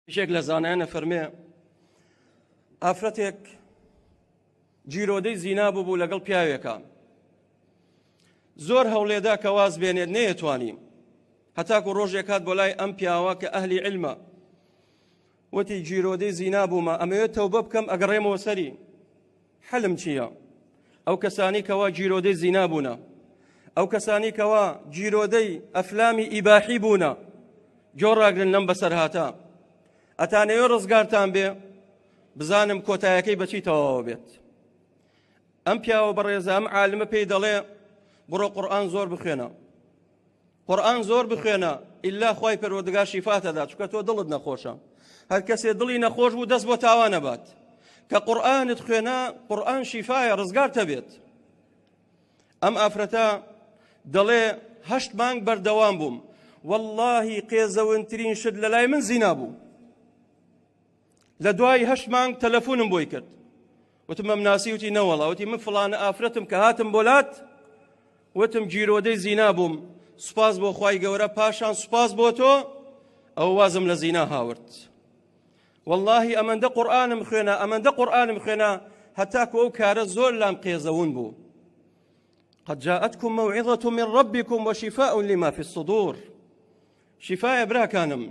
شێک لە زانایانە فەرمێ ئافرەتێک جیرۆدەی زینا بوو لەگەڵ پیاوێکە، زۆر هەوڵێدا کە واز بێنێت نەیەتوانیم، هەتاکو ڕۆژێک هات بۆ لای ئەم پیاوە کە ئەهلی علمە، وتی جیرۆدەی زینا بوومە، ئەمەوێت تەوبە بکەم ئەگەڕێمەوە سەری، حەلم چییە؟ ئەو کەسانی کەوا جیرۆدەی زینا بوونە، ئەو کەسانی کەوا جیرۆدەی ئەفلامی ئیباحی بوونە، جۆڕاگرن لەم بەسەر هاتە، ئەتانەوێ ڕزگارتان بێ بزانم کۆتایەکەی بەچی تەواوە بێت. ئەم پیاوە بەڕێزە ئەم عالمە پێی دەڵێ بڕۆ قورئان زۆر بخوێنە، قورئان زۆر بخوێنە، ئیلا خوای پەروەردگار شیفاتەدا، چونکە تۆ دڵت نەخۆشە. هەر کەسێ دڵی نەخۆش بوو دەست بۆ تاوانە بات، کە قورئانت خوێنە قورئان شیفایە، ڕزگارتە بێت. ئەم ئافرەتە دەڵێ 8 مانگ بەردەوام بووم، واللهی قێزەونترین شت لە لای من زینا بوو. لە دوای 8 مانگ تەلەفۆنم بۆی کرد، وتم ئەم ناسی، وتی نەوەڵا، وتی من فڵانە ئافرەتم کە هاتم بۆ لات، وتم جیرۆدەی زینا بووم، سوپاس بۆ خوای گەورە، پاشان سوپاس بۆ تۆ ئەو وازم لە زینا هاورد. واللهی ئەمەندە قورئانم خوێنە، ئەمەندە قورئانم خوێنە، هەتاکو ئەو کارە زۆر لام قێزەون بوو. قد جاءتكم موعظة من ربكم وشفاء لما في الصدور. شفاء براكانم